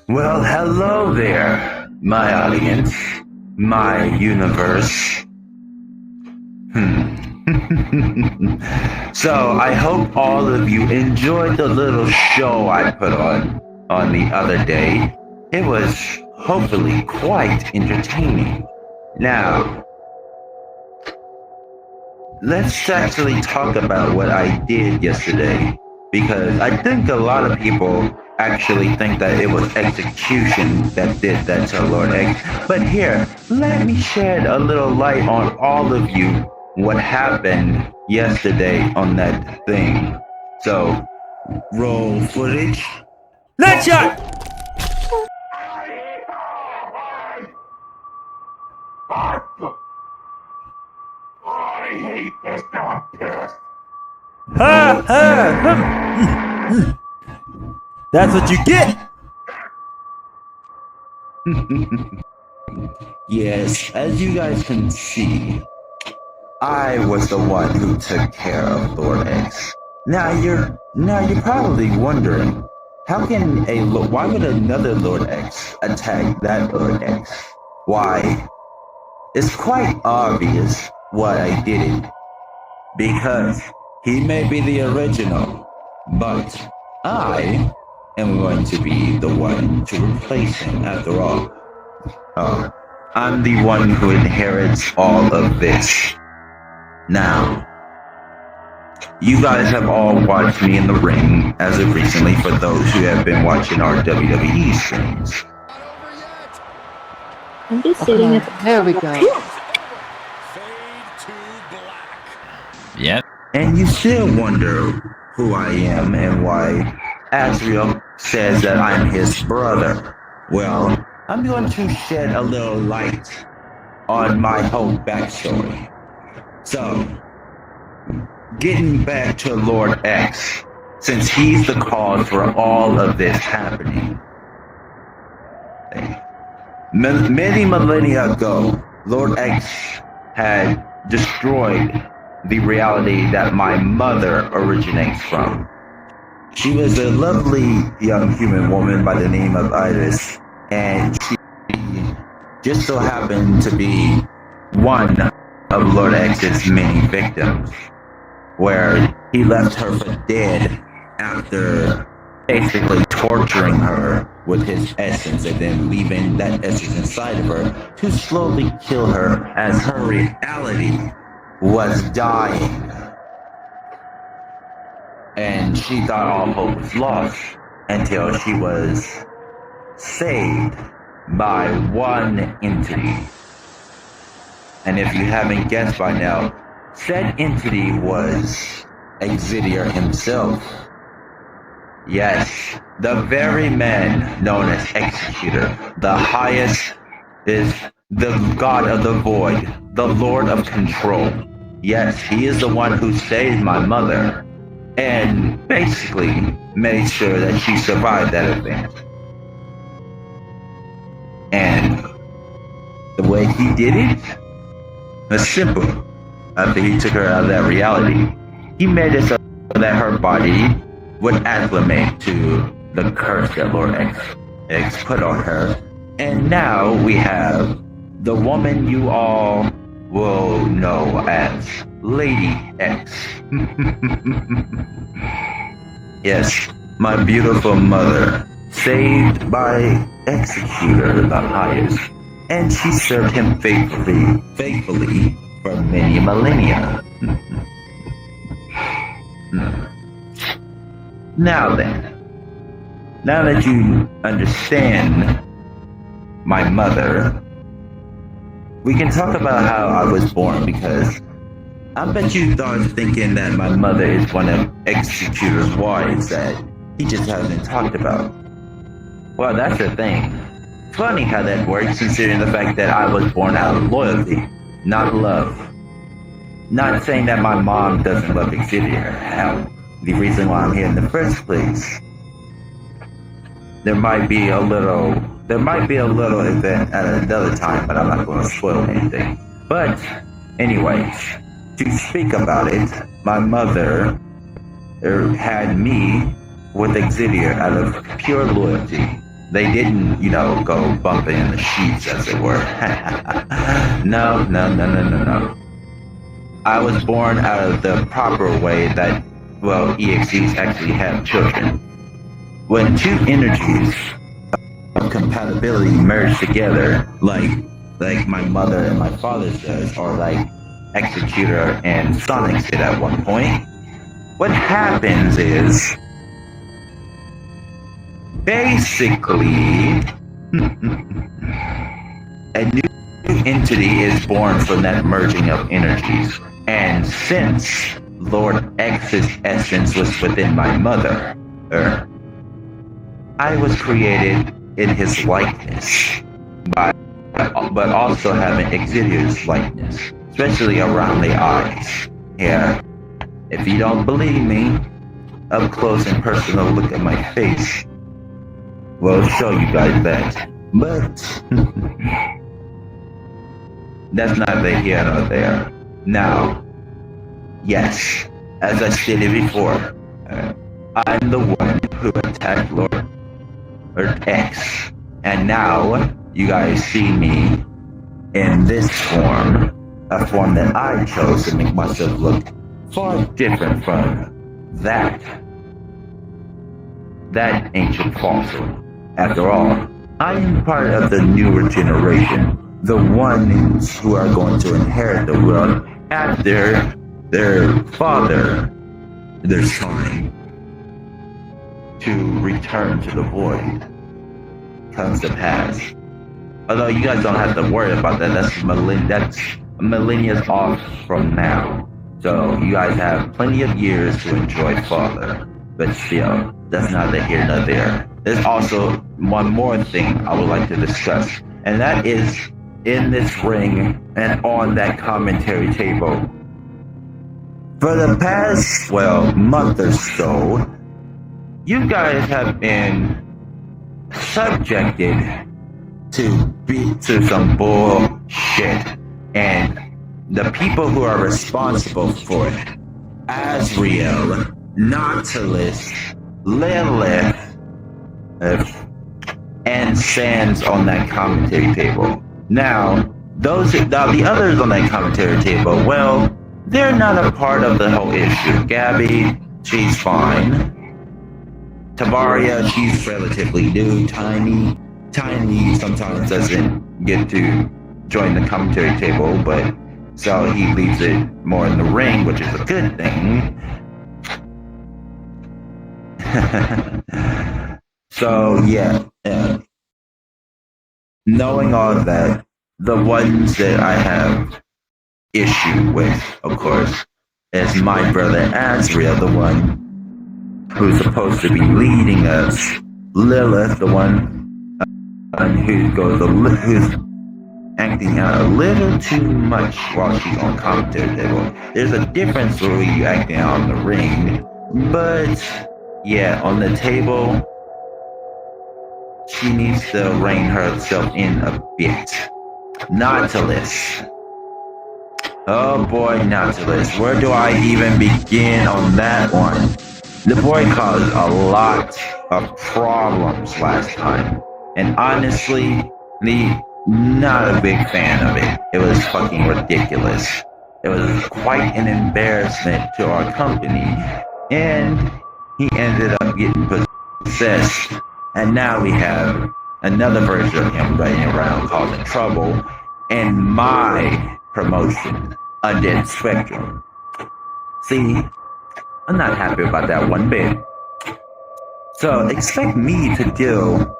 Well, hello there, my audience, my universe. So, I hope all of you enjoyed the little show I put on the other day. It was hopefully quite entertaining. Now, let's actually talk about what I did yesterday, because I think a lot of people actually think that it was Execution that did that to SailorGalaxyVA. But here, let me shed a little light on all of you what happened yesterday on that thing. So, roll footage. Let's shot! I hate this, now I'm pissed. Ha ha! That's what you get! Yes, as you guys can see, I was the one who took care of SailorGalaxyVA. Now you're probably wondering, why would another SailorGalaxyVA attack that SailorGalaxyVA? Why? It's quite obvious why I did it. Because he may be the original, but I am going to be the one to replace him after all. I'm the one who inherits all of this. Now, you guys have all watched me in the ring as of recently for those who have been watching our WWE streams. I'm just sitting at the... There we go. Yep. And you still wonder who I am and why Azrael says that I'm his brother. Well, I'm going to shed a little light on my whole backstory. So, getting back to SailorGalaxyVA, since he's the cause for all of this happening. Many millennia ago, SailorGalaxyVA had destroyed the reality that my mother originates from. She was a lovely young human woman by the name of Iris, and she just so happened to be one of SailorGalaxyVA's many victims, where he left her for dead after basically torturing her with his essence and then leaving that essence inside of her to slowly kill her as her reality was dying. And she thought all hope was lost until she was saved by one entity. And if you haven't guessed by now, said entity was Exetior himself. Yes, the very man known as Executor. The highest is the god of the void, the lord of control. Yes, he is the one who saved my mother and basically made sure that she survived that event. And the way he did it was simple. After he took her out of that reality, he made it so that her body would acclimate to the curse that Lord.exe put on her. And now we have the woman you all will know as Lady.exe. Yes, my beautiful mother, saved by Exetior the highest, and she served him faithfully for many millennia. Now then, now that you understand my mother, we can talk about how I was born, because I bet you thought thinking that my mother is one of Exetior's wives that he just hasn't talked about. Well, that's the thing. Funny how that works, considering the fact that I was born out of loyalty, not love. Not saying that my mom doesn't love Exetior. Hell, the reason why I'm here in the first place. There might be a little event at another time, but I'm not going to spoil anything. But, anyways, to speak about it, my mother had me with Exetior out of pure loyalty. They didn't, go bumping in the sheets, as it were. No. I was born out of the proper way that, EXEs actually have children. When two energies of compatibility merge together, like my mother and my father does, or like Exetior and Sonic did at one point, what happens is basically a new entity is born from that merging of energies. And since Lord.exe's essence was within my mother, I was created in his likeness, but also having Exetior's likeness, especially around the eyes. Here, if you don't believe me, up close and personal look at my face will show you guys that. But that's neither here nor there. Now, yes, as I stated before, I'm the one who attacked Lord.exe, and now you guys see me in this form, a form that I chose to make myself look far different from that ancient fossil. After all, I am part of the newer generation, the ones who are going to inherit the world after their father, their son, to return to the void comes to pass. Although you guys don't have to worry about that. That's millennia off from now. So you guys have plenty of years to enjoy father. But still, that's neither here nor there. There's also one more thing I would like to discuss, and that is in this ring and on that commentary table. For the past, month or so, you guys have been subjected to some bullshit, and the people who are responsible for it, Azrael, Nautilus, Lilith, and Sans on that commentary table. Now, the others on that commentary table, they're not a part of the whole issue. Gabby, she's fine. Tavaria, she's relatively new. Tiny sometimes doesn't get to join the commentary table, but so he leaves it more in the ring, which is a good thing. So yeah. Knowing all of that, the ones that I have issue with, of course, is my brother Azrael, the one who's supposed to be leading us. Lilith, the one who's acting out a little too much while she's on commentary table. There's a difference between you acting out on the ring, but yeah, on the table, she needs to rein herself in a bit. Nautilus. Oh boy, Nautilus. Where do I even begin on that one? The boy caused a lot of problems last time. And honestly, not a big fan of it. It was fucking ridiculous. It was quite an embarrassment to our company. And he ended up getting possessed. And now we have another version of him running around causing trouble. And my promotion, Undead Spectrum. See, I'm not happy about that one bit. So expect me to deal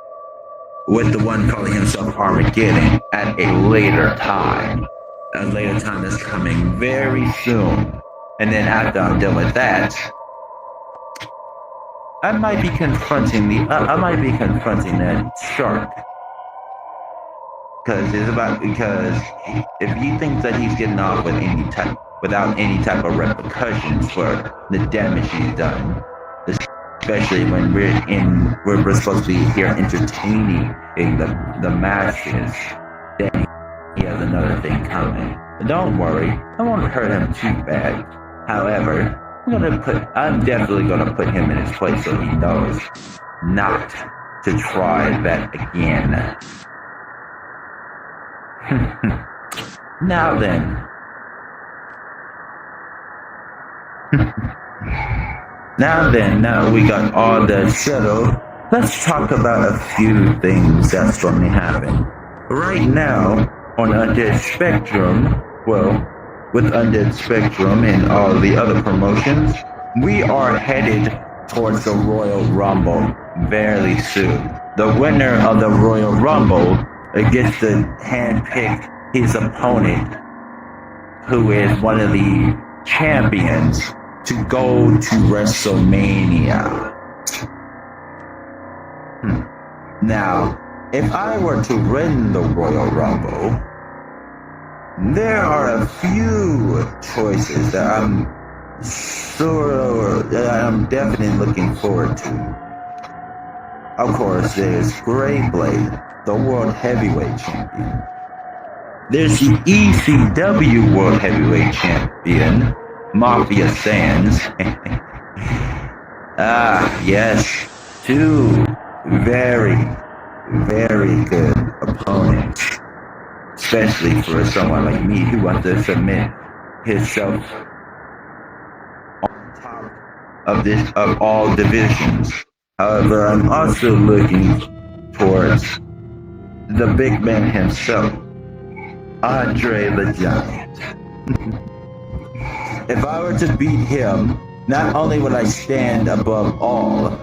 with the one calling himself Armageddon at a later time. A later time that's coming very soon. And then after I'm done with that, I might be confronting that shark. Because if he thinks that he's getting off with without any type of repercussions for the damage he's done, especially when we're supposed to be here entertaining the masses, then he has another thing coming. But don't worry, I won't hurt him too bad. However, I'm definitely gonna put him in his place so he knows not to try that again. Now then. Now we got all that settled. Let's talk about a few things that's going to happen. Right now, on Undead Spectrum, with Undead Spectrum and all the other promotions, we are headed towards the Royal Rumble very soon. The winner of the Royal Rumble gets to handpick his opponent, who is one of the champions, to go to WrestleMania. Now, if I were to win the Royal Rumble, there are a few choices that I'm definitely looking forward to. Of course, there's Grey Blade, the World Heavyweight Champion. There's the ECW World Heavyweight Champion, Mafia Sands. Yes, two very, very good opponents. Especially for someone like me who wants to submit himself on top of all divisions. However, I'm also looking towards the big man himself, Andre the Giant. If I were to beat him, not only would I stand above all,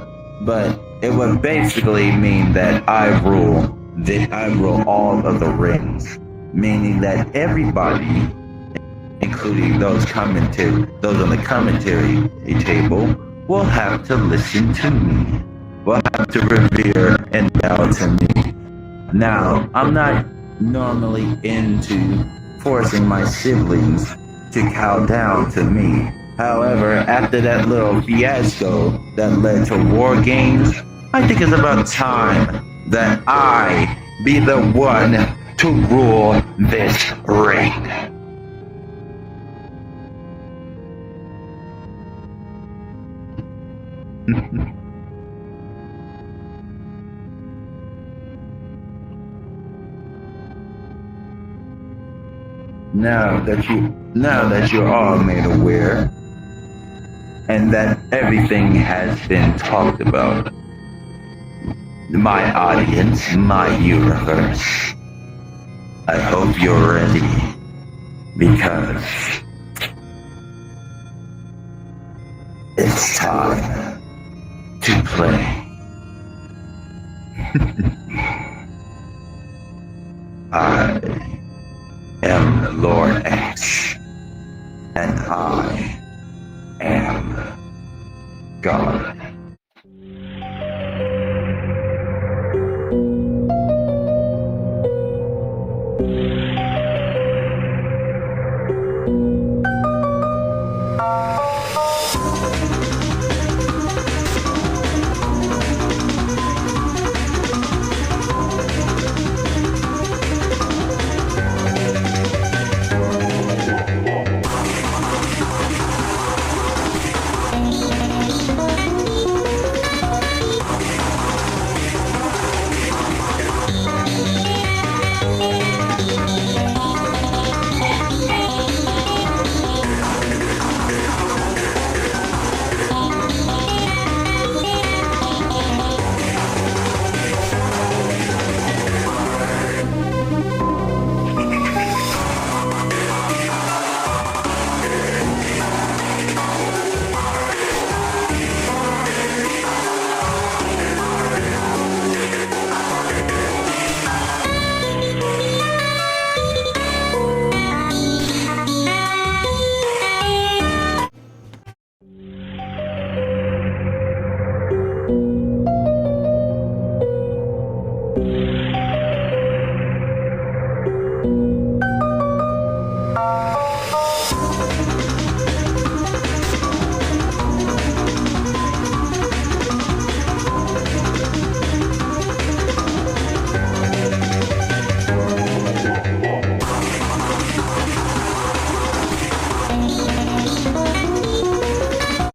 but it would basically mean that I rule all of the rings, meaning that everybody, including those on the commentary table, will have to listen to me, will have to revere and bow to me. Now, I'm not normally into forcing my siblings to cow down to me. However, after that little fiasco that led to War Games, I think it's about time that I be the one to rule this ring. Now that you're all made aware, and that everything has been talked about, my audience, my universe, I hope you're ready, because it's time to play. I am Lord X, and I am God.